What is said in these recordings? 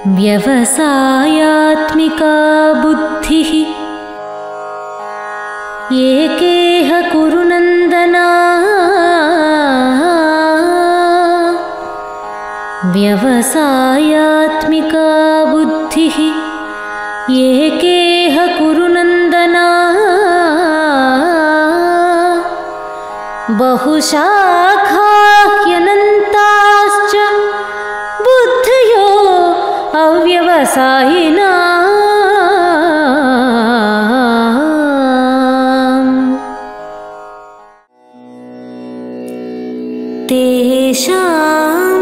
व्यवसायात्मिका बुद्धिः एकेह कुरु नन्दना व्यवसायात्मिका बुद्धिः एकेह कुरु नन्दना बहुशाखाह्यनन्ताश्च बुद्धयो अव्यवसायिना तेषां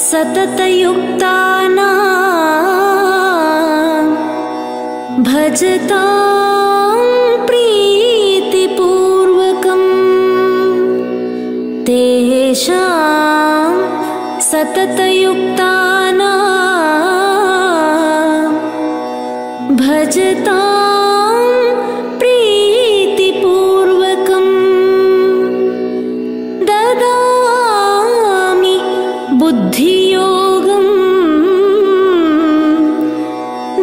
सततयुक्तानां भजतां प्रीतिपूर्वकं तेषां सततयुक्तानां भजतां प्रीतिपूर्वकं ददामि बुद्धियोगं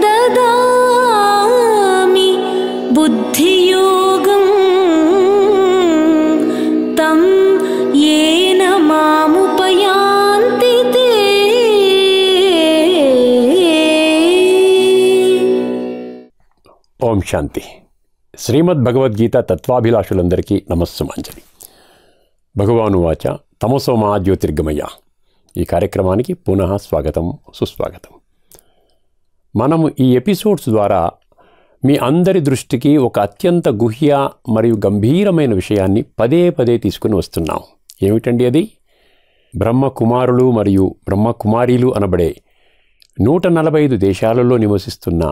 ददामि बुद्धियोगं तं येन मामुपयान्ति ते। ఓం శాంతి. శ్రీమద్ భగవద్గీత తత్వాభిలాషులందరికీ నమస్సుమాంజలి. భగవాను వాచ తమసోమా జ్యోతిర్గమయ. ఈ కార్యక్రమానికి పునః స్వాగతం, సుస్వాగతం. మనము ఈ ఎపిసోడ్స్ ద్వారా మీ అందరి దృష్టికి ఒక అత్యంత గుహ్య మరియు గంభీరమైన విషయాన్ని పదే పదే తీసుకుని వస్తున్నాం. ఏమిటండి అది? బ్రహ్మకుమారులు మరియు బ్రహ్మకుమారీలు అనబడే 145 దేశాలలో నివసిస్తున్న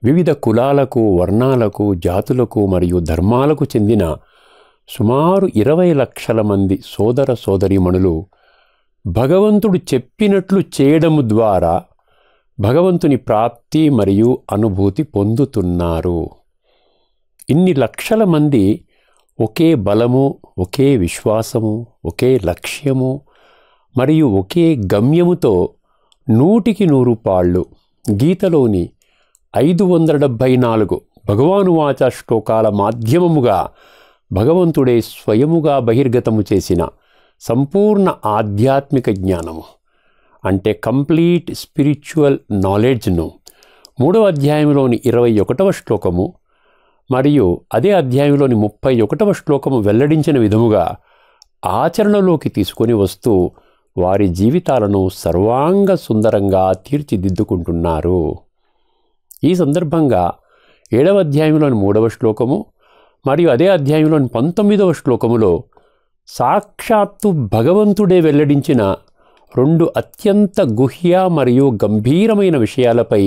వివిధ కులాలకు, వర్ణాలకు, జాతులకు మరియు ధర్మాలకు చెందిన సుమారు 20 లక్షల మంది సోదర సోదరీమణులు భగవంతుడు చెప్పినట్లు చేయడము ద్వారా భగవంతుని ప్రాప్తి మరియు అనుభూతి పొందుతున్నారు. ఇన్ని లక్షల మంది ఒకే బలము, ఒకే విశ్వాసము, ఒకే లక్ష్యము మరియు ఒకే గమ్యముతో 100కి 100 పాళ్ళు గీతలోని 574 భగవానువాచ శ్లోకాల మాధ్యమముగా భగవంతుడే స్వయముగా బహిర్గతము చేసిన సంపూర్ణ ఆధ్యాత్మిక జ్ఞానము అంటే కంప్లీట్ స్పిరిచువల్ నాలెడ్జ్ను 3వ అధ్యాయంలోని 21వ శ్లోకము మరియు అదే అధ్యాయంలోని 31వ శ్లోకము వెల్లడించిన విధముగా ఆచరణలోకి తీసుకొని వస్తూ వారి జీవితాలను సర్వాంగ సుందరంగా తీర్చిదిద్దుకుంటున్నారు. ఈ సందర్భంగా 7వ అధ్యాయంలోని 3వ శ్లోకము మరియు అదే అధ్యాయంలోని 19వ శ్లోకములో సాక్షాత్తు భగవంతుడే వెల్లడించిన 2 అత్యంత గుహ్య మరియు గంభీరమైన విషయాలపై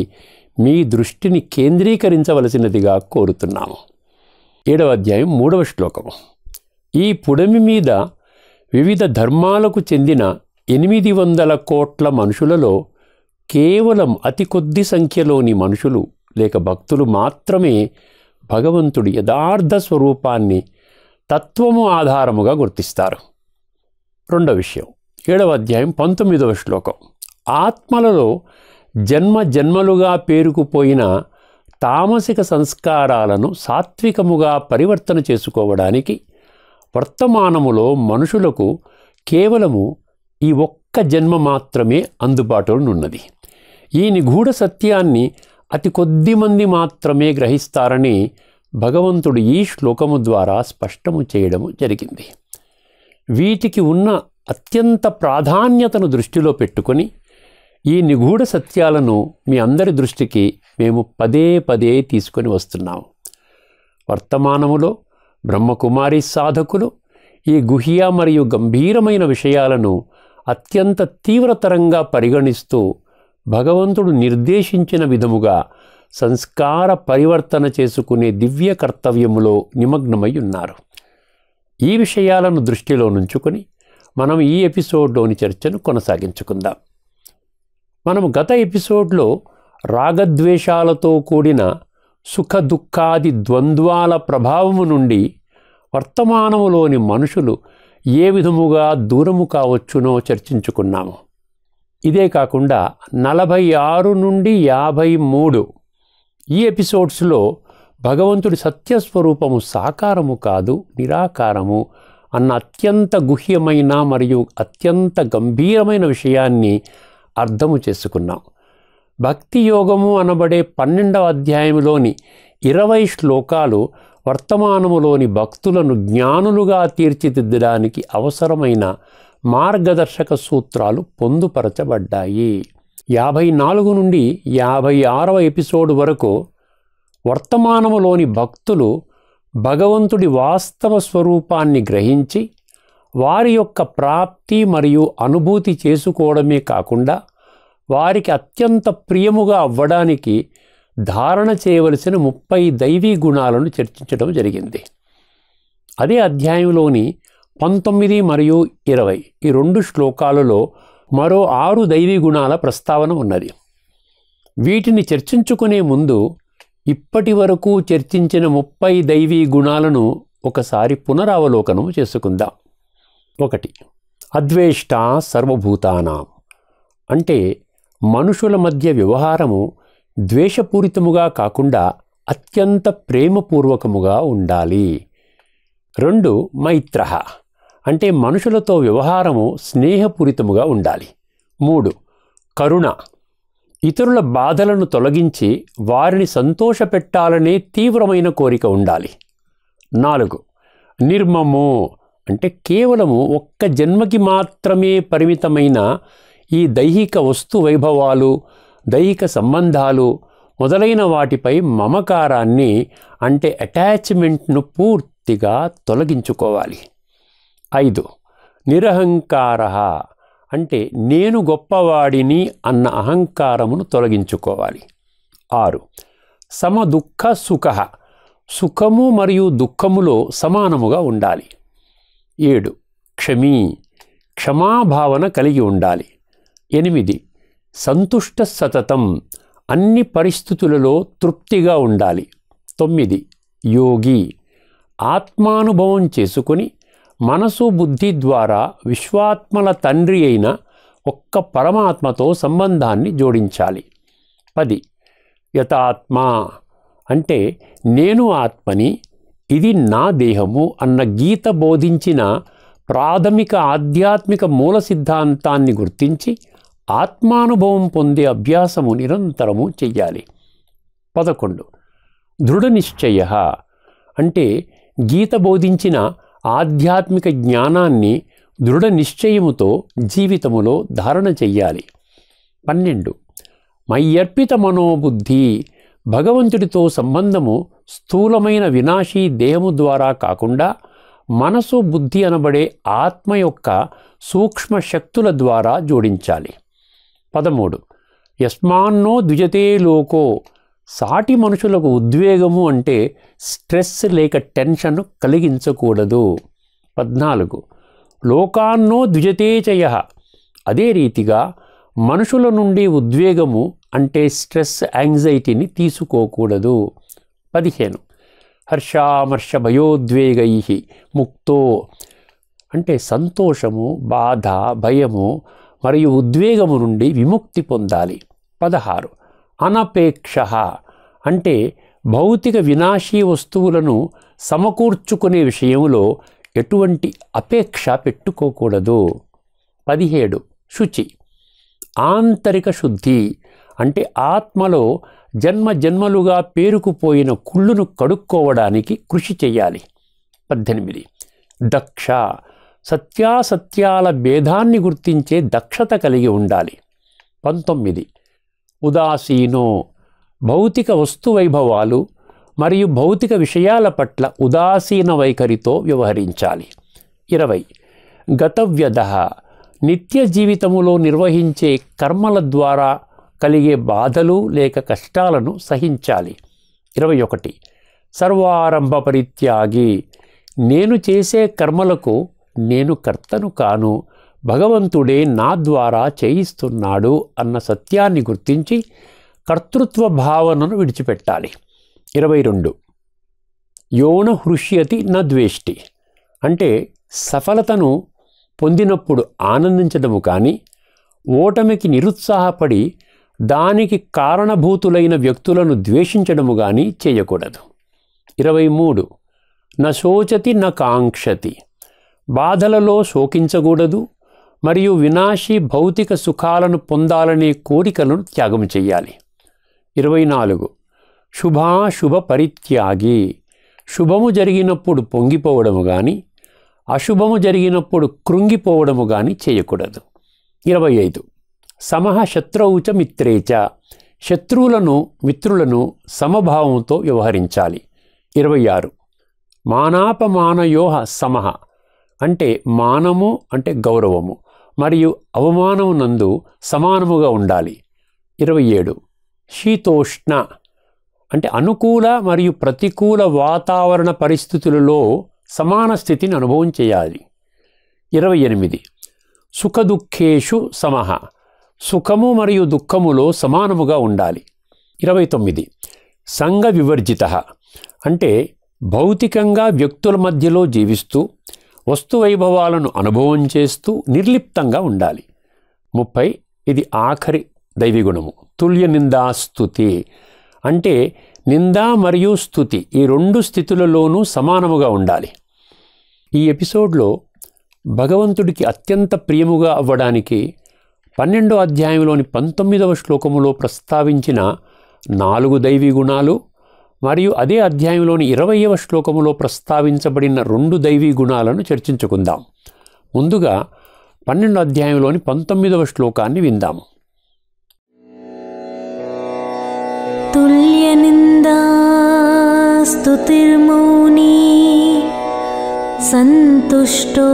మీ దృష్టిని కేంద్రీకరించవలసినదిగా కోరుతున్నాము. 7వ అధ్యాయం 3వ శ్లోకము. ఈ పుడమి మీద వివిధ ధర్మాలకు చెందిన 800 కోట్ల మనుషులలో కేవలం అతి కొద్ది సంఖ్యలోని మనుషులు లేక భక్తులు మాత్రమే భగవంతుడి యథార్థ స్వరూపాన్ని తత్వము ఆధారముగా గుర్తిస్తారు. రెండవ విషయం 7వ అధ్యాయం 19వ శ్లోకం. ఆత్మలలో జన్మ జన్మలుగా పేరుకుపోయిన తామసిక సంస్కారాలను సాత్వికముగా పరివర్తన చేసుకోవడానికి వర్తమానములో మనుషులకు కేవలము ఈ ఒక్క జన్మ మాత్రమే అందుబాటులోనున్నది. ఈ నిగూఢ సత్యాన్ని అతి కొద్ది మంది మాత్రమే గ్రహిస్తారని భగవంతుడు ఈ శ్లోకము ద్వారా స్పష్టము చేయడము జరిగింది. వీటికి ఉన్న అత్యంత ప్రాధాన్యతను దృష్టిలో పెట్టుకొని ఈ నిగూఢ సత్యాలను మీ అందరి దృష్టికి మేము పదే పదే తీసుకొని వస్తున్నాము. వర్తమానములో బ్రహ్మకుమారి సాధకులు ఈ గుహ్య మరియు గంభీరమైన విషయాలను అత్యంత తీవ్రతరంగా పరిగణిస్తూ భగవంతుడు నిర్దేశించిన విధముగా సంస్కార పరివర్తన చేసుకునే దివ్య కర్తవ్యములో నిమగ్నమై ఉన్నారు. ఈ విషయాలను దృష్టిలో నుంచుకొని మనం ఈ ఎపిసోడ్లోని చర్చను కొనసాగించుకుందాం. మనము గత ఎపిసోడ్లో రాగద్వేషాలతో కూడిన సుఖ దుఃఖాది ద్వంద్వాల ప్రభావము నుండి వర్తమానములోని మనుషులు ఏ విధముగా దూరము కావచ్చునో చర్చించుకున్నాము. ఇదే కాకుండా 46 నుండి 53 ఈ ఎపిసోడ్స్లో భగవంతుడి సత్యస్వరూపము సాకారము కాదు, నిరాకారము అన్న అత్యంత గుహ్యమైన మరియు అత్యంత గంభీరమైన విషయాన్ని అర్థము చేసుకున్నాం. భక్తి యోగము అనబడే 12వ అధ్యాయంలోని 20 శ్లోకాలు వర్తమానములోని భక్తులను జ్ఞానులుగా తీర్చిదిద్దడానికి అవసరమైన మార్గదర్శక సూత్రాలు పొందుపరచబడ్డాయి. 54 నుండి 56వ ఎపిసోడ్ వరకు వర్తమానములోని భక్తులు భగవంతుడి వాస్తవ స్వరూపాన్ని గ్రహించి వారి యొక్క ప్రాప్తి మరియు అనుభూతి చేసుకోవడమే కాకుండా వారికి అత్యంత ప్రియముగా అవ్వడానికి ధారణ చేయవలసిన 30 దైవీ గుణాలను చర్చించడం జరిగింది. అదే అధ్యాయంలోని 19 మరియు 20 ఈ 2 శ్లోకాలలో మరో 6 దైవీ గుణాల ప్రస్తావన ఉన్నది. వీటిని చర్చించుకునే ముందు ఇప్పటి వరకు చర్చించిన 30 దైవీ గుణాలను ఒకసారి పునరావలోకనం చేసుకుందాం. 1. అద్వేష్ట సర్వభూతానాం అంటే మనుషుల మధ్య వ్యవహారము ద్వేషపూరితముగా కాకుండా అత్యంత ప్రేమపూర్వకముగా ఉండాలి. 2. మైత్ర అంటే మనుషులతో వ్యవహారము స్నేహపూరితముగా ఉండాలి. 3. కరుణ ఇతరుల బాధలను తొలగించి వారిని సంతోషపెట్టాలనే తీవ్రమైన కోరిక ఉండాలి. 4. నిర్మము అంటే కేవలము ఒక్క జన్మకి మాత్రమే పరిమితమైన ఈ దైహిక వస్తు వైభవాలు, దైహిక సంబంధాలు మొదలైన వాటిపై మమకారాన్ని అంటే అటాచ్మెంట్ను పూర్తిగా తొలగించుకోవాలి. 5. నిరహంకార అంటే నేను గొప్పవాడిని అన్న అహంకారమును తొలగించుకోవాలి. 6. సమదుఃఖ సుఖ సుఖము మరియు దుఃఖములో సమానముగా ఉండాలి. 7. క్షమీ క్షమాభావన కలిగి ఉండాలి. 8. సంతుష్ట సతతం అన్ని పరిస్థితులలో తృప్తిగా ఉండాలి. 9. యోగి ఆత్మానుభవం చేసుకొని మనసు బుద్ధి ద్వారా విశ్వాత్మల తండ్రి అయిన ఒక్క పరమాత్మతో సంబంధాన్ని జోడించాలి. 10. యతాత్మ అంటే నేను ఆత్మని, ఇది నా దేహము అన్న గీత బోధించిన ప్రాథమిక ఆధ్యాత్మిక మూల సిద్ధాంతాన్ని గుర్తించి ఆత్మానుభవం పొందే అభ్యాసము నిరంతరము చెయ్యాలి. 11. దృఢ నిశ్చయ అంటే గీత బోధించిన ఆధ్యాత్మిక జ్ఞానాన్ని దృఢ నిశ్చయముతో జీవితములో ధారణ చెయ్యాలి. 12. మయ్యర్పిత మనోబుద్ధి భగవంతుడితో సంబంధము స్థూలమైన వినాశీ దేహము ద్వారా కాకుండా మనసు బుద్ధి అనబడే ఆత్మ యొక్క సూక్ష్మ శక్తుల ద్వారా జోడించాలి. 13. యస్మాన్నో ద్విజతే లోకో సాటి మనుషులకు ఉద్వేగము అంటే స్ట్రెస్ లేక టెన్షన్ కలిగించకూడదు. 14. లోకాన్నో ద్విజతే చయ అదే రీతిగా మనుషుల నుండి ఉద్వేగము అంటే స్ట్రెస్ యాంగ్జైటీని తీసుకోకూడదు. 15. హర్షామర్ష భయోద్వేగై ముక్తో అంటే సంతోషము, బాధ, భయము మరియు ఉద్వేగము నుండి విముక్తి పొందాలి. 16. అనపేక్ష అంటే భౌతిక వినాశీ వస్తువులను సమకూర్చుకునే విషయంలో ఎటువంటి అపేక్ష పెట్టుకోకూడదు. 17. శుచి ఆంతరిక శుద్ధి అంటే ఆత్మలో జన్మ జన్మలుగా పేరుకుపోయిన కుళ్ళును కడుక్కోవడానికి కృషి చేయాలి. 18. దక్ష సత్యాసత్యాల భేదాన్ని గుర్తించే దక్షత కలిగి ఉండాలి. 19. ఉదాసీనో భౌతిక వస్తు వైభవాలు మరియు భౌతిక విషయాల పట్ల ఉదాసీన వైఖరితో వ్యవహరించాలి. 20. గతవ్యధ నిత్య జీవితములో నిర్వహించే కర్మల ద్వారా కలిగే బాధలు లేక కష్టాలను సహించాలి. 21. సర్వారంభ పరిత్యాగి నేను చేసే కర్మలకు నేను కర్తను కాను, భగవంతుడే నా ద్వారా చేయిస్తున్నాడు అన్న సత్యాన్ని గుర్తించి కర్తృత్వ భావనను విడిచిపెట్టాలి. 22. యోన హృష్యతి న ద్వేష్టి అంటే సఫలతను పొందినప్పుడు ఆనందించడము కానీ ఓటమికి నిరుత్సాహపడి దానికి కారణభూతులైన వ్యక్తులను ద్వేషించడము కానీ చేయకూడదు. 23 న శోచతి న కాంక్షతి, బాధలలో శోకించకూడదు మరియు వినాశీ భౌతిక సుఖాలను పొందాలనే కోరికలను త్యాగం చెయ్యాలి. 24 శుభాశుభ పరిత్యాగి, శుభము జరిగినప్పుడు పొంగిపోవడము కానీ అశుభము జరిగినప్పుడు కృంగిపోవడము కానీ చేయకూడదు. 25 సమః శత్రౌచ మిత్రేచ, శత్రువులను మిత్రులను సమభావంతో వ్యవహరించాలి. 26 మానాపమానయోః సమః, అంటే మానము అంటే గౌరవము మరియు అవమానము నందు సమానముగా ఉండాలి. 27 శీతోష్ణ, అంటే అనుకూల మరియు ప్రతికూల వాతావరణ పరిస్థితులలో సమాన స్థితిని అనుభవం చేయాలి. 28 సుఖదుఃఖేషు సమః, సుఖము మరియు దుఃఖములో సమానముగా ఉండాలి. 29 సంఘ వివర్జితః, అంటే భౌతికంగా వ్యక్తుల మధ్యలో జీవిస్తూ వస్తువైభవాలను అనుభవం చేస్తూ నిర్లిప్తంగా ఉండాలి. 30 ఇది ఆఖరి దైవీగుణము, తుల్య నిందాస్తుతి, అంటే నింద మరియు స్తుతి ఈ రెండు స్థితులలోనూ సమానముగా ఉండాలి. ఈ ఎపిసోడ్లో భగవంతుడికి అత్యంత ప్రియముగా అవ్వడానికి 12వ అధ్యాయంలోని 19వ శ్లోకములో ప్రస్తావించిన 4 దైవీ గుణాలు మరియు అదే అధ్యాయంలోని 20వ శ్లోకములో ప్రస్తావించబడిన 2 దైవీ గుణాలను చర్చించుకుందాం. ముందుగా 12వ అధ్యాయంలోని 19వ శ్లోకాన్ని విందాము. తుల్యనిందా స్తుతిర్మౌని సంతుష్టో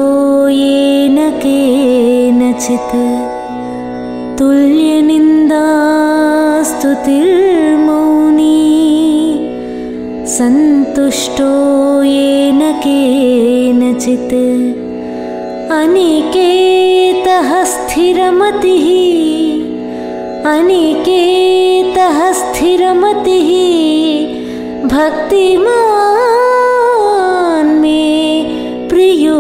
येन केनचित्, తుల్యనిందా స్తుతిర్మౌని సంతుష్టో येन केनचित्, అనికేతః స్థిరమతిః అనికేతః స్థిరమతిః భక్తిమాన్ మే ప్రియో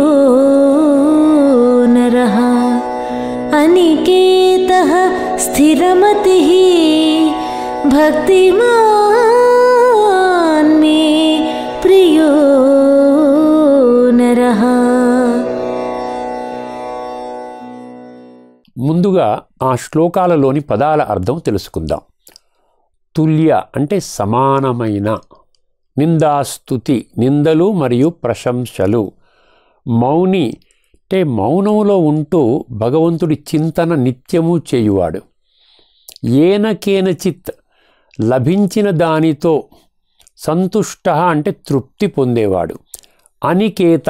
నరః, అనికేతః స్థిరమతిః భక్తిమాన్ మే ప్రియో నరః. ముందుగా ఆ శ్లోకాలలోని పదాల అర్థం తెలుసుకుందాం. తుల్య అంటే సమానమైన, నిందాస్తుతి నిందలు మరియు ప్రశంసలు, మౌని అంటే మౌనంలో ఉంటూ భగవంతుడి చింతన నిత్యము చేయువాడు, ఏన కేనచిత్ లభించిన దానితో, సంతుష్ట అంటే తృప్తి పొందేవాడు, అనికేత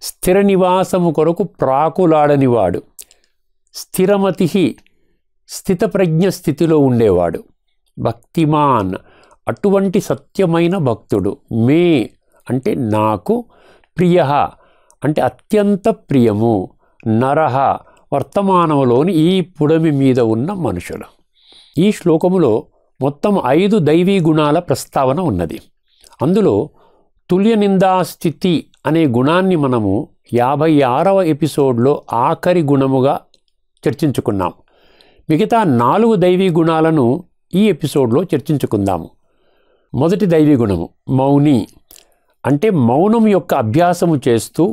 స్థిర నివాసము కొరకు ప్రాకులాడనివాడు, స్థిరమతి స్థితప్రజ్ఞ స్థితిలో ఉండేవాడు, భక్తిమాన్ అటువంటి సత్యమైన భక్తుడు, మే అంటే నాకు, ప్రియ అంటే అత్యంత ప్రియము, నరహ వర్తమానంలోని ఈ పుడమి మీద ఉన్న మనుషులు. ఈ శ్లోకములో మొత్తం 5 దైవీ గుణాల ప్రస్తావన ఉన్నది. అందులో తుల్యనిందాస్థితి అనే గుణాన్ని మనము 56వ ఎపిసోడ్లో ఆఖరి గుణముగా చర్చించుకున్నాం. మిగతా 4 దైవీ గుణాలను ఈ ఎపిసోడ్లో చర్చించుకుందాము. మొదటి దైవీ గుణము మౌని, అంటే మౌనం యొక్క అభ్యాసము చేస్తూ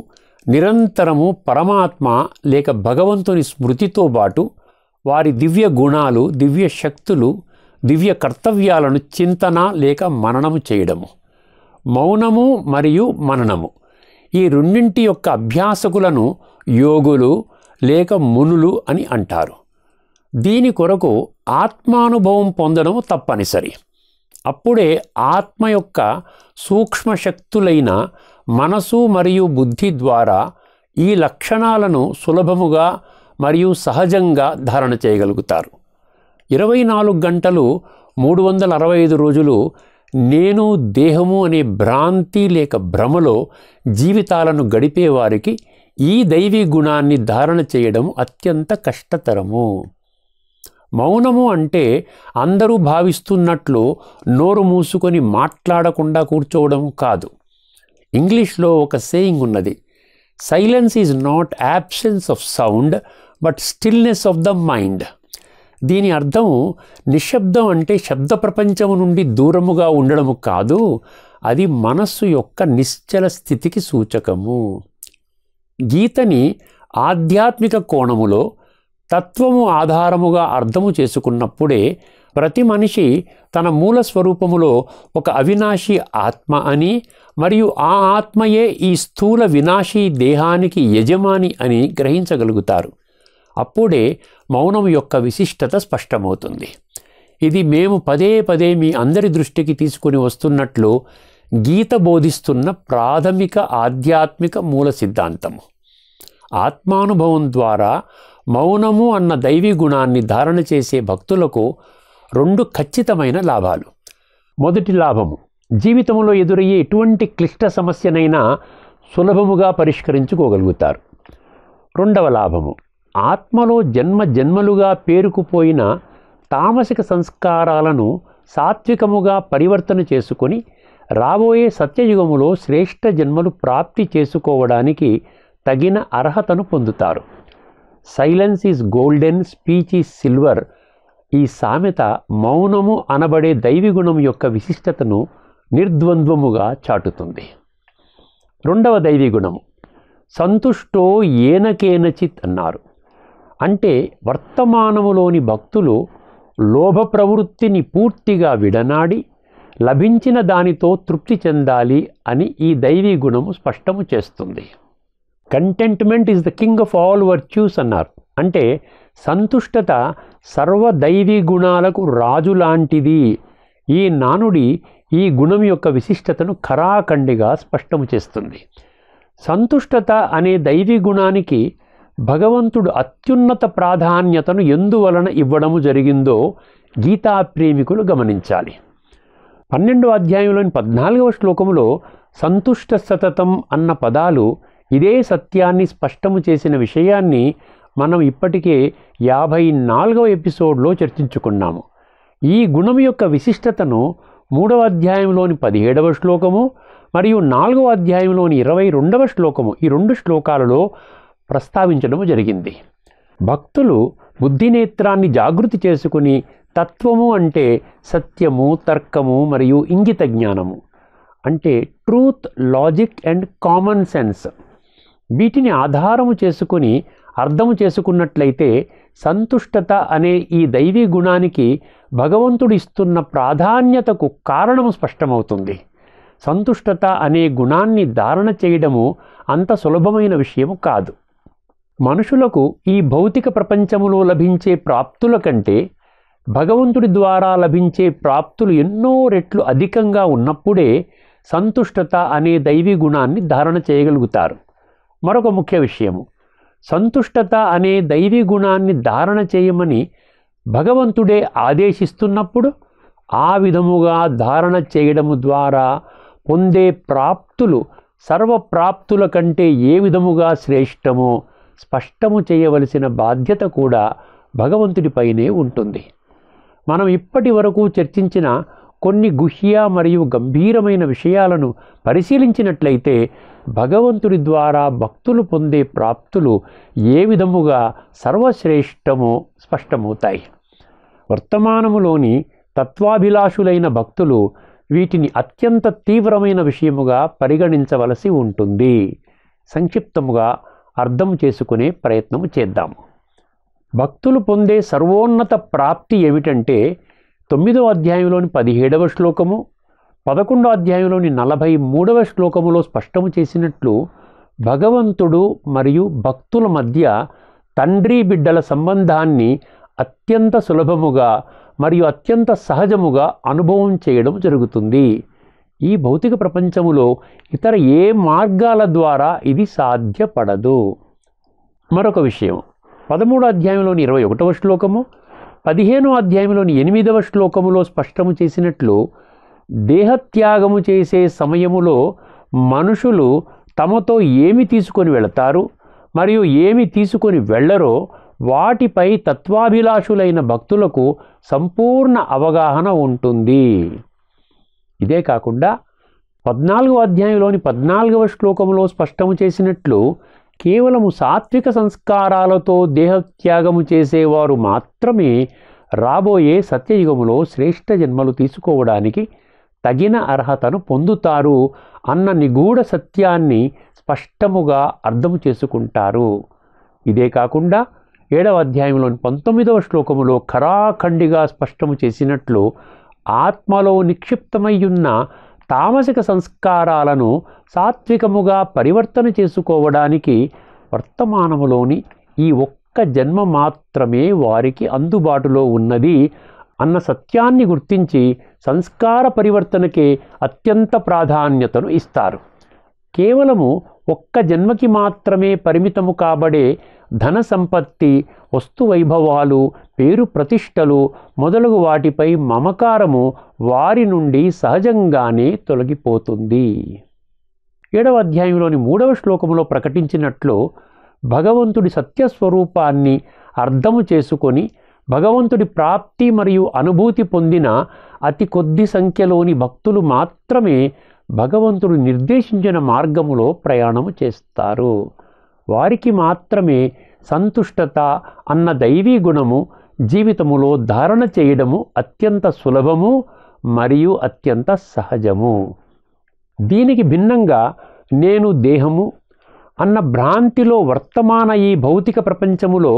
నిరంతరము పరమాత్మ లేక భగవంతుని స్మృతితో పాటు వారి దివ్య గుణాలు, దివ్య శక్తులు, దివ్య కర్తవ్యాలను చింతన లేక మననము చేయడము. మౌనము మరియు మననము ఈ రెండింటి యొక్క అభ్యాసకులను యోగులు లేక మునులు అని అంటారు. దీని కొరకు ఆత్మానుభవం పొందడం తప్పనిసరి. అప్పుడే ఆత్మ యొక్క సూక్ష్మశక్తులైన మనసు మరియు బుద్ధి ద్వారా ఈ లక్షణాలను సులభముగా మరియు సహజంగా ధారణ చేయగలుగుతారు. 24 గంటలు 365 రోజులు నేను దేహము అనే భ్రాంతి లేక భ్రమలో జీవితాలను గడిపేవారికి ఈ దైవీ గుణాన్ని ధారణ చేయడం అత్యంత కష్టతరము. మౌనము అంటే అందరూ భావిస్తున్నట్లు నోరు మూసుకొని మాట్లాడకుండా కూర్చోవడం కాదు. ఇంగ్లీష్లో ఒక సేయింగ్ ఉన్నది, silence is not absence of sound but stillness of the mind. దీని అర్థం నిశ్శబ్దం అంటే శబ్ద ప్రపంచం నుండి దూరముగా ఉండడము కాదు, అది మనస్సు యొక్క నిశ్చల స్థితికి సూచకము. గీతని ఆధ్యాత్మిక కోణములో తత్వము ఆధారముగా అర్థము చేసుకున్నప్పుడే ప్రతి మనిషి తన మూల స్వరూపములో ఒక అవినాశి ఆత్మ అని, మరియు ఆ ఆత్మయే ఈ స్థూల వినాశీ దేహానికి యజమాని అని గ్రహించగలుగుతారు. అప్పుడే మౌనం యొక్క విశిష్టత స్పష్టమవుతుంది. ఇది మేము పదే పదే మీ అందరి దృష్టికి తీసుకుని వస్తున్నట్లు గీత బోధిస్తున్న ప్రాథమిక ఆధ్యాత్మిక మూల సిద్ధాంతము. ఆత్మానుభవం ద్వారా మౌనము అన్న దైవీ గుణాన్ని ధారణ చేసే భక్తులకు 2 ఖచ్చితమైన లాభాలు. మొదటి లాభము, జీవితంలో ఎదురయ్యే ఎటువంటి క్లిష్ట సమస్యనైనా సులభముగా పరిష్కరించుకోగలుగుతారు. రెండవ లాభము, ఆత్మలో జన్మలుగా పేరుకుపోయిన తామసిక సంస్కారాలను సాత్వికముగా పరివర్తన చేసుకొని రాబోయే సత్యయుగములో శ్రేష్ఠ జన్మలు ప్రాప్తి చేసుకోవడానికి తగిన అర్హతను పొందుతారు. Silence is golden, speech is silver. ఈ సామెత మౌనము అనబడే దైవీగుణం యొక్క విశిష్టతను నిర్ద్వంద్వముగా చాటుతుంది. రెండవ దైవీగుణము సంతుష్టో ఏనకేనచిత్ అన్నారు. అంటే వర్తమానములోని భక్తులు లోభ ప్రవృత్తిని పూర్తిగా విడనాడి లభించిన దానితో తృప్తి చెందాలి అని ఈ దైవీ గుణము స్పష్టము చేస్తుంది. Contentment is the king of all virtues అన్నారు. అంటే సంతుష్టత సర్వదైవీ గుణాలకు రాజు లాంటిది. ఈ నానుడి ఈ గుణం యొక్క విశిష్టతను ఖరాఖండిగా స్పష్టము చేస్తుంది. సంతుష్టత అనే దైవీ గుణానికి భగవంతుడు అత్యున్నత ప్రాధాన్యతను ఎందువలన ఇవ్వడము జరిగిందో గీతా ప్రేమికులు గమనించాలి. 12వ అధ్యాయంలోని 14వ శ్లోకములో సంతుష్ట సతతం అన్న పదాలు ఇదే సత్యాన్ని స్పష్టము చేసిన విషయాన్ని మనం ఇప్పటికే 54వ ఎపిసోడ్లో చర్చించుకున్నాము. ఈ గుణం యొక్క విశిష్టతను 3వ అధ్యాయంలోని 17వ శ్లోకము మరియు 4వ అధ్యాయంలోని 22వ శ్లోకము, ఈ 2 శ్లోకాలలో ప్రస్తావించడం జరిగింది. భక్తులు బుద్ధినేత్రాన్ని జాగృతి చేసుకుని తత్వము అంటే సత్యము, తర్కము మరియు ఇంగిత జ్ఞానము అంటే truth, logic and common sense, వీటిని ఆధారము చేసుకుని అర్థము చేసుకున్నట్లయితే సంతుష్టత అనే ఈ దైవీ గుణానికి భగవంతుడు ఇస్తున్న ప్రాధాన్యతకు కారణము స్పష్టమవుతుంది. సంతుష్టత అనే గుణాన్ని ధారణ చేయడము అంత సులభమైన విషయము కాదు. మనుషులకు ఈ భౌతిక ప్రపంచములో లభించే ప్రాప్తుల కంటే భగవంతుడి ద్వారా లభించే ప్రాప్తులు ఎన్నో రెట్లు అధికంగా ఉన్నప్పుడే సంతుష్టత అనే దైవీ గుణాన్ని ధారణ చేయగలుగుతారు. మరొక ముఖ్య విషయము, సంతుష్టత అనే దైవీ గుణాన్ని ధారణ చేయమని భగవంతుడే ఆదేశిస్తున్నప్పుడు ఆ విధముగా ధారణ చేయడము ద్వారా పొందే ప్రాప్తులు సర్వప్రాప్తుల కంటే ఏ విధముగా శ్రేష్టమో స్పష్టము చేయవలసిన బాధ్యత కూడా భగవంతుడిపైనే ఉంటుంది. మనం ఇప్పటి వరకు చర్చించిన కొన్ని గుహ్య మరియు గంభీరమైన విషయాలను పరిశీలించినట్లయితే భగవంతుడి ద్వారా భక్తులు పొందే ప్రాప్తులు ఏ విధముగా సర్వశ్రేష్టమో స్పష్టమవుతాయి. వర్తమానములోని తత్వాభిలాషులైన భక్తులు వీటిని అత్యంత తీవ్రమైన విషయముగా పరిగణించవలసి ఉంటుంది. సంక్షిప్తముగా అర్థం చేసుకునే ప్రయత్నం చేద్దాం. భక్తులు పొందే సర్వోన్నత ప్రాప్తి ఏమిటంటే 9వ అధ్యాయంలోని 17వ శ్లోకము, 11వ అధ్యాయంలోని 43వ శ్లోకములో స్పష్టము చేసినట్లు భగవంతుడు మరియు భక్తుల మధ్య తండ్రి బిడ్డల సంబంధాన్ని అత్యంత సులభముగా మరియు అత్యంత సహజముగా అనుభవం చేయడం జరుగుతుంది. ఈ భౌతిక ప్రపంచములో ఇతర ఏ మార్గాల ద్వారా ఇది సాధ్యపడదు. మరొక విషయం, 13వ అధ్యాయంలోని 21వ శ్లోకము, 15వ అధ్యాయంలోని 8వ శ్లోకములో స్పష్టము చేసినట్లు దేహత్యాగము చేసే సమయములో మనుషులు తమతో ఏమి తీసుకొని వెళతారు మరియు ఏమి తీసుకొని వెళ్ళరో వాటిపై తత్వాభిలాషులైన భక్తులకు సంపూర్ణ అవగాహన ఉంటుంది. ఇదే కాకుండా 14వ అధ్యాయంలోని 14వ శ్లోకంలో స్పష్టము చేసినట్లు కేవలము సాత్విక సంస్కారాలతో దేహత్యాగము చేసేవారు మాత్రమే రాబోయే సత్యయుగములో శ్రేష్ఠ జన్మలు తీసుకోవడానికి తగిన అర్హతను పొందుతారు అన్న నిగూఢ సత్యాన్ని స్పష్టముగా అర్థం చేసుకుంటారు. ఇదే కాకుండా 7వ అధ్యాయంలోని 19వ శ్లోకములో ఖరాఖండిగా స్పష్టము చేసినట్లు ఆత్మలో నిక్షిప్తమయ్యున్న తామసిక సంస్కారాలను సాత్వికముగా పరివర్తన చేసుకోవడానికి వర్తమానములోని ఈ ఒక్క జన్మ మాత్రమే వారికి అందుబాటులో ఉన్నది అన్న సత్యాన్ని గుర్తించి సంస్కార పరివర్తనకే అత్యంత ప్రాధాన్యతను ఇస్తారు. కేవలము ఒక్క జన్మకి మాత్రమే పరిమితము కాబడే ధన సంపత్తి, వస్తు వైభవాలు, పేరు ప్రతిష్టలు మొదలగు వాటిపై మమకారము వారి నుండి సహజంగానే తొలగిపోతుంది. 7వ అధ్యాయంలోని 3వ శ్లోకములో ప్రకటించినట్లు భగవంతుడి సత్యస్వరూపాన్ని అర్థము చేసుకొని భగవంతుడి ప్రాప్తి మరియు అనుభూతి పొందిన అతి కొద్ది సంఖ్యలోని భక్తులు మాత్రమే భగవంతుడు నిర్దేశించిన మార్గములో ప్రయాణము చేస్తారు. వారికి మాత్రమే సంతుష్టత అన్న దైవీ గుణము జీవితములో ధారణ చేయడము అత్యంత సులభము మరియు అత్యంత సహజము. దీనికి భిన్నంగా నేను దేహము అన్న భ్రాంతిలో వర్తమాన ఈ భౌతిక ప్రపంచములో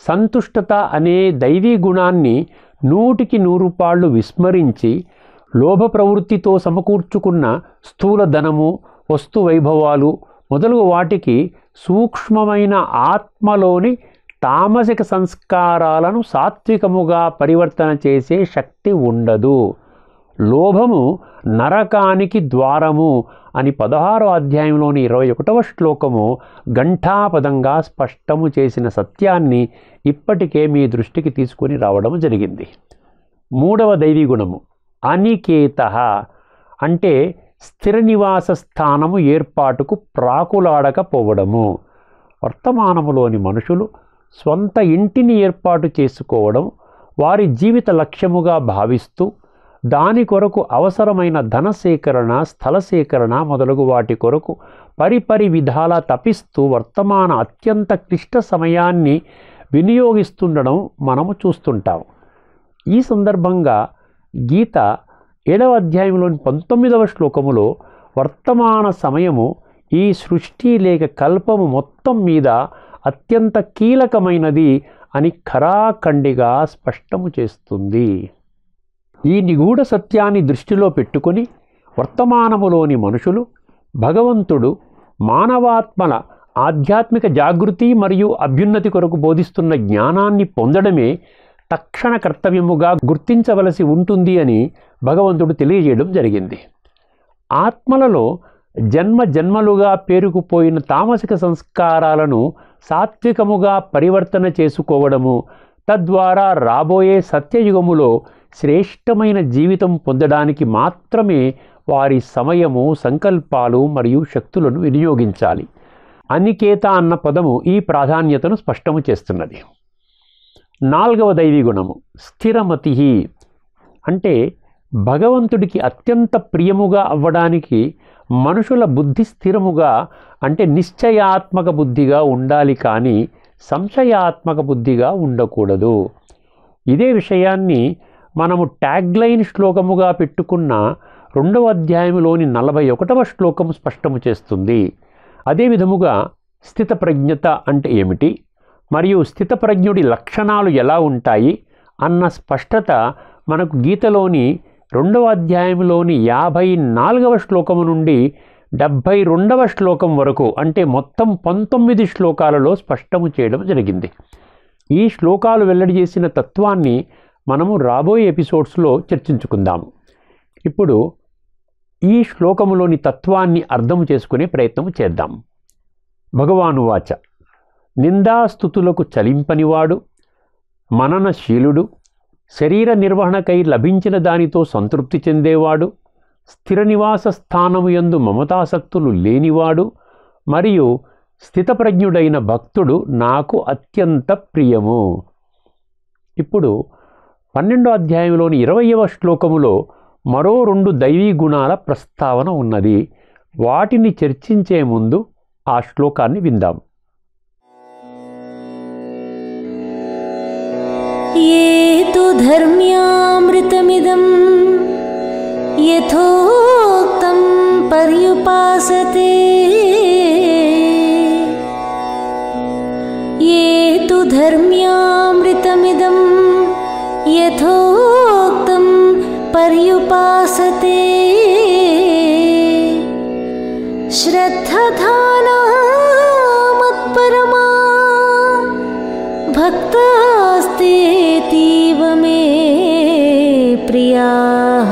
సంతుష్టత అనే దైవీ గుణాన్ని 100కి 100 పాళ్ళు విస్మరించి లోభ ప్రవృత్తితో సమకూర్చుకున్న స్థూల ధనము, వస్తు వైభవాలు మొదలగు వాటికి సూక్ష్మమైన ఆత్మలోని తామసిక సంస్కారాలను సాత్వికముగా పరివర్తన చేసే శక్తి ఉండదు. లోభము నరకానికి ద్వారము అని 16వ అధ్యాయంలోని 21వ శ్లోకము ఘంటాపదంగా స్పష్టము చేసిన సత్యాన్ని ఇప్పటికే మీ దృష్టికి తీసుకొని రావడం జరిగింది. 3వ దైవీ గుణము అనికేతః అంటే స్థిర నివాస స్థానము ఏర్పాటుకు ప్రాకులాడకపోవడము. వర్తమానములోని మనుషులు స్వంత ఇంటిని ఏర్పాటు చేసుకోవడం వారి జీవిత లక్ష్యముగా భావిస్తూ దాని కొరకు అవసరమైన ధన సేకరణ, స్థల సేకరణ మొదలగు వాటి కొరకు పరిపరి విధాలా తపిస్తూ వర్తమాన అత్యంత క్లిష్ట సమయాన్ని వినియోగిస్తుండడం మనము చూస్తుంటాం. ఈ సందర్భంగా గీత 7వ అధ్యాయంలోని 19వ శ్లోకములో వర్తమాన సమయము ఈ సృష్టి లేక కల్పము మొత్తం మీద అత్యంత కీలకమైనది అని ఖరాఖండిగా స్పష్టము చేస్తుంది. ఈ నిగూఢ సత్యాన్ని దృష్టిలో పెట్టుకొని వర్తమానములోని మనుషులు భగవంతుడు మానవాత్మల ఆధ్యాత్మిక జాగృతి మరియు అభ్యున్నతి కొరకు బోధిస్తున్న జ్ఞానాన్ని పొందడమే తక్షణ కర్తవ్యముగా గుర్తించవలసి ఉంటుంది అని భగవంతుడు తెలియజేయడం జరిగింది. ఆత్మలలో జన్మ జన్మలుగా పేరుకుపోయిన తామసిక సంస్కారాలను సాత్వికముగా పరివర్తన చేసుకోవడము, తద్వారా రాబోయే సత్యయుగములో శ్రేష్టమైన జీవితం పొందడానికి మాత్రమే వారి సమయము, సంకల్పాలు మరియు శక్తులను వినియోగించాలి. అనికేత అన్న పదము ఈ ప్రాధాన్యతను స్పష్టము చేస్తున్నది. 4వ దైవీ గుణము స్థిరమతి అంటే భగవంతుడికి అత్యంత ప్రియముగా అవ్వడానికి మనుషుల బుద్ధి స్థిరముగా అంటే నిశ్చయాత్మక బుద్ధిగా ఉండాలి, కానీ సంశయాత్మక బుద్ధిగా ఉండకూడదు. ఇదే విషయాన్ని మనము ట్యాగ్లైన్ శ్లోకముగా పెట్టుకున్న 2వ అధ్యాయంలోని 41వ శ్లోకము స్పష్టము చేస్తుంది. అదే విధముగా స్థితప్రజ్ఞత అంటే ఏమిటి మరియు స్థితప్రజ్ఞుడి లక్షణాలు ఎలా ఉంటాయి అన్న స్పష్టత మనకు గీతలోని 2వ అధ్యాయంలోని 54వ శ్లోకము నుండి 72వ శ్లోకం వరకు అంటే మొత్తం 19 శ్లోకాలలో స్పష్టము చేయడం జరిగింది. ఈ శ్లోకాలు వెల్లడి చేసిన తత్వాన్ని మనము రాబోయే ఎపిసోడ్స్లో చర్చించుకుందాము. ఇప్పుడు ఈ శ్లోకములోని తత్వాన్ని అర్థం చేసుకునే ప్రయత్నం చేద్దాం. భగవానువాచ నిందాస్తుతులకు చలింపనివాడు, మననశీలుడు, శరీర నిర్వహణకై లభించిన దానితో సంతృప్తి చెందేవాడు, స్థిర నివాస స్థానము యందు మమతాసక్తులు లేనివాడు మరియు స్థితప్రజ్ఞుడైన భక్తుడు నాకు అత్యంత ప్రియము. ఇప్పుడు 12వ అధ్యాయంలోని 20వ శ్లోకములో మరో 2 దైవీ గుణాల ప్రస్తావన ఉన్నది. వాటిని చర్చించే ముందు ఆ శ్లోకాన్ని విందాం. ये तु धर्म्यामृतमिदं यथोक्तं पर्युपासते ये तु धर्म्यामृतमिदं यथोक्तं पर्युपासते श्रद्धाधाना मत्परमा भक्तास्तेतीव मे प्रियाः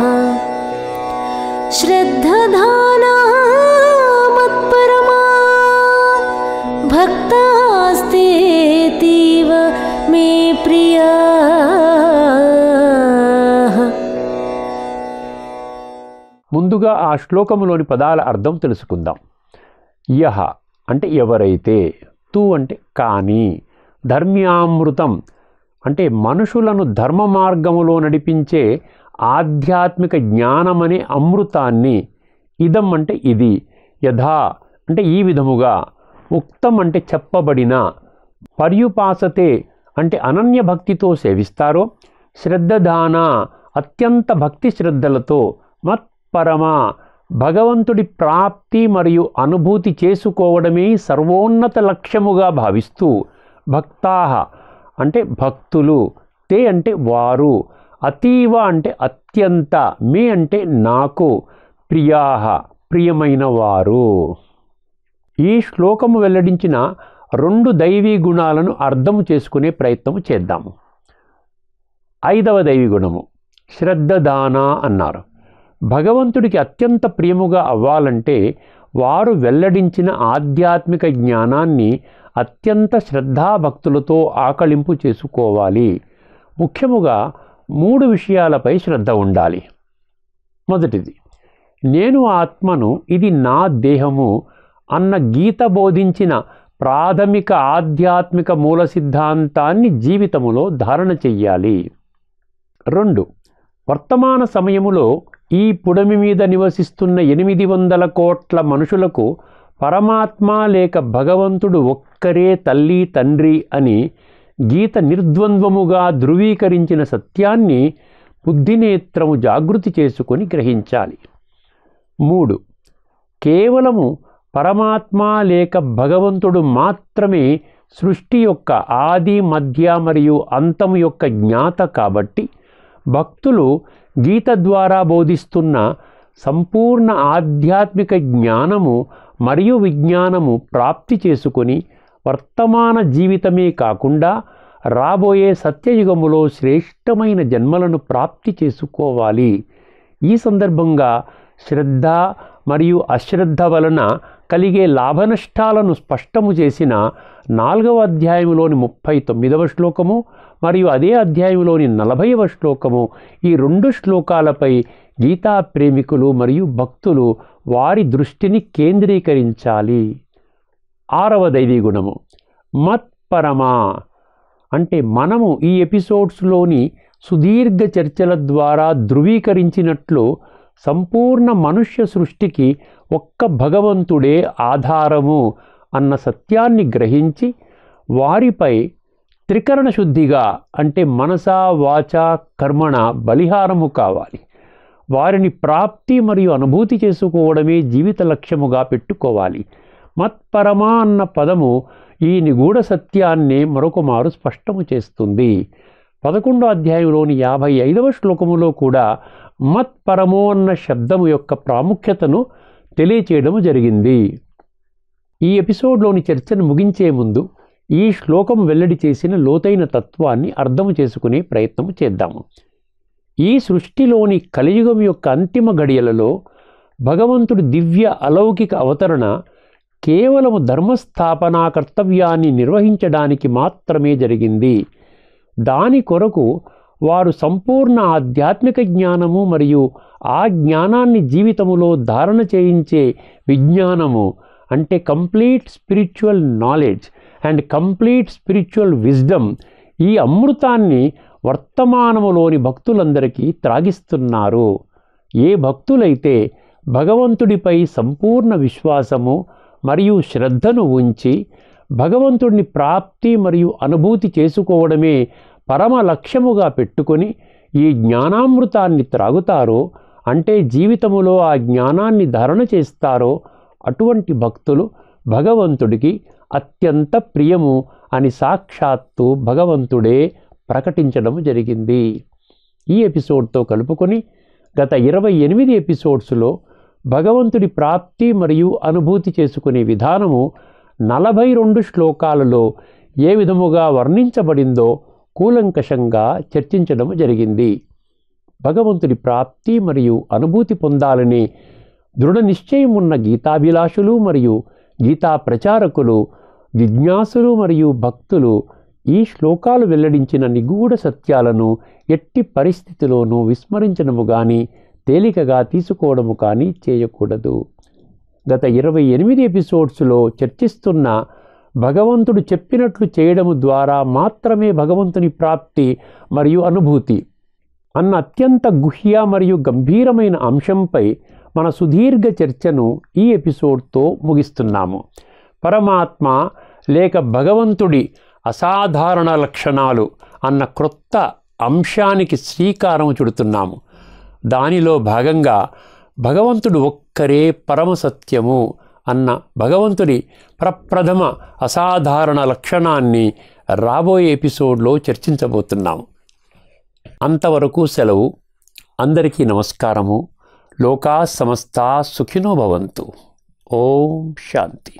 श्रद्धाधाना मत्परमा भक्तास्तेतीव मे प्रियाः। ముందుగా ఆ శ్లోకములోని పదాల అర్థం తెలుసుకుందాం. యహ అంటే ఎవరైతే, తు అంటే కానీ, ధర్మ్యామృతం అంటే మనుషులను ధర్మ మార్గములో నడిపించే ఆధ్యాత్మిక జ్ఞానమనే అమృతాన్ని, ఇదం అంటే ఇది, యథా అంటే ఈ విధముగా, ఉక్తం అంటే చెప్పబడిన, పర్యుపాసతే అంటే అనన్య భక్తితో సేవిస్తారో, శ్రద్ధదాన అత్యంత భక్తి శ్రద్ధలతో, మత్పరమ భగవంతుడి ప్రాప్తి మరియు అనుభూతి చేసుకోవడమే సర్వోన్నత లక్ష్యముగా భావిస్తూ, భక్తాః అంటే భక్తులు, తే అంటే వారు, అతీవ అంటే అత్యంత, మే అంటే నాకు, ప్రియాః ప్రియమైన వారు. ఈ శ్లోకము వెల్లడించిన 2 దైవీ గుణాలను అర్థం చేసుకునే ప్రయత్నం చేద్దాము. 5వ దైవీ గుణము శ్రద్ధదాన అన్నారు. భగవంతుడికి అత్యంత ప్రియముగా అవ్వాలంటే వారు వెల్లడించిన ఆధ్యాత్మిక జ్ఞానాన్ని అత్యంత శ్రద్ధాభక్తులతో ఆకళింపు చేసుకోవాలి. ముఖ్యముగా 3 విషయాలపై శ్రద్ధ ఉండాలి. మొదటిది, నేను ఆత్మను, ఇది నా దేహము అన్న గీత బోధించిన ప్రాథమిక ఆధ్యాత్మిక మూల సిద్ధాంతాన్ని జీవితములో ధారణ చెయ్యాలి. 2, వర్తమాన సమయములో ఈ పుడమి మీద నివసిస్తున్న 800 కోట్ల మనుషులకు పరమాత్మ లేక భగవంతుడు ఒక్కరే తల్లి తండ్రి అని గీత నిర్ద్వంద్వముగా ధృవీకరించిన సత్యాన్ని బుద్ధినేత్రము జాగృతి చేసుకొని గ్రహించాలి. 3, కేవలము పరమాత్మ లేక భగవంతుడు మాత్రమే సృష్టి యొక్క ఆది మధ్య మరియు అంతము యొక్క జ్ఞాత కాబట్టి భక్తులు గీత ద్వారా బోధిస్తున్న సంపూర్ణ ఆధ్యాత్మిక జ్ఞానము మరియు విజ్ఞానము ప్రాప్తి చేసుకొని వర్తమాన జీవితమే కాకుండా రాబోయే సత్యయుగములో శ్రేష్టమైన జన్మలను ప్రాప్తి చేసుకోవాలి. ఈ సందర్భంగా శ్రద్ధ మరియు అశ్రద్ధ వలన కలిగే లాభనష్టాలను స్పష్టము చేసిన 4వ అధ్యాయంలోని 39వ శ్లోకము మరియు అదే అధ్యాయంలోని 40వ శ్లోకము, ఈ 2 శ్లోకాలపై గీతా ప్రేమికులు మరియు భక్తులు వారి దృష్టిని కేంద్రీకరించాలి. 6వ దైవీ గుణము మత్పరమా అంటే మనము ఈ ఎపిసోడ్స్లోని సుదీర్ఘ చర్చల ద్వారా ధృవీకరించినట్లు సంపూర్ణ మనుష్య సృష్టికి ఒక్క భగవంతుడే ఆధారము అన్న సత్యాన్ని గ్రహించి వారిపై త్రికరణ శుద్ధిగా అంటే మనసా వాచా కర్మణ బలిహారము కావాలి. వారిని ప్రాప్తి మరియు అనుభూతి చేసుకోవడమే జీవిత లక్ష్యముగా పెట్టుకోవాలి. మత్పరమా అన్న పదము ఈ నిగూఢ సత్యాన్నే మరొకమారు స్పష్టము చేస్తుంది. 11వ అధ్యాయంలోని 55వ శ్లోకములో కూడా మత్పరమో అన్న శబ్దము యొక్క ప్రాముఖ్యతను తెలియచేయడము జరిగింది. ఈ ఎపిసోడ్లోని చర్చను ముగించే ముందు ఈ శ్లోకము వెల్లడి చేసిన లోతైన తత్వాన్ని అర్థము చేసుకునే ప్రయత్నము చేద్దాము. ఈ సృష్టిలోని కలియుగం యొక్క అంతిమ గడియలలో భగవంతుడి దివ్య అలౌకిక అవతరణ కేవలము ధర్మస్థాపనా కర్తవ్యాన్ని నిర్వహించడానికి మాత్రమే జరిగింది. దాని కొరకు వారు సంపూర్ణ ఆధ్యాత్మిక జ్ఞానము మరియు ఆ జ్ఞానాన్ని జీవితములో ధారణ చేయించే విజ్ఞానము అంటే complete spiritual knowledge and complete spiritual wisdom, ఈ అమృతాన్ని వర్తమానములోని భక్తులందరికీ త్రాగిస్తున్నారు. ఏ భక్తులైతే భగవంతుడిపై సంపూర్ణ విశ్వాసము మరియు శ్రద్ధను ఉంచి భగవంతుడిని ప్రాప్తి మరియు అనుభూతి చేసుకోవడమే పరమ లక్ష్యముగా పెట్టుకొని ఈ జ్ఞానామృతాన్ని త్రాగుతారో, అంటే జీవితములో ఆ జ్ఞానాన్ని ధారణ చేస్తారో అటువంటి భక్తులు భగవంతుడికి అత్యంత ప్రియము అని సాక్షాత్తు భగవంతుడే ప్రకటించడం జరిగింది. ఈ ఎపిసోడ్తో కలుపుకొని గత 28 ఎపిసోడ్స్లో భగవంతుడి ప్రాప్తి మరియు అనుభూతి చేసుకునే విధానము 42 శ్లోకాలలో ఏ విధముగా వర్ణించబడిందో కూలంకషంగా చర్చించడం జరిగింది. భగవంతుడి ప్రాప్తి మరియు అనుభూతి పొందాలనే దృఢ నిశ్చయం ఉన్న గీతాభిలాషులు మరియు గీతా ప్రచారకులు, జిజ్ఞాసులు మరియు భక్తులు ఈ శ్లోకాలు వెల్లడించిన నిగూఢ సత్యాలను ఎట్టి పరిస్థితిలోనూ విస్మరించడము కానీ తేలికగా తీసుకోవడము కానీ చేయకూడదు. గత 28 ఎపిసోడ్స్లో చర్చిస్తున్న భగవంతుడు చెప్పినట్లు చేయడము ద్వారా మాత్రమే భగవంతుని ప్రాప్తి మరియు అనుభూతి అన్న అత్యంత గుహ్య మరియు గంభీరమైన అంశంపై మన సుదీర్ఘ చర్చను ఈ ఎపిసోడ్తో ముగిస్తున్నాము. పరమాత్మ లేక భగవంతుడి అసాధారణ లక్షణాలు అన్న క్రొత్త అంశానికి శ్రీకారం చుడుతున్నాము. దానిలో భాగంగా భగవంతుడు ఒక్కరే పరమసత్యము అన్న భగవంతుడి ప్రప్రథమ అసాధారణ లక్షణాన్ని రాబోయే ఎపిసోడ్లో చర్చించబోతున్నాము. అంతవరకు సెలవు. అందరికీ నమస్కారము. లోకా సమస్తా సుఖినో భవంతు. ఓం శాంతి.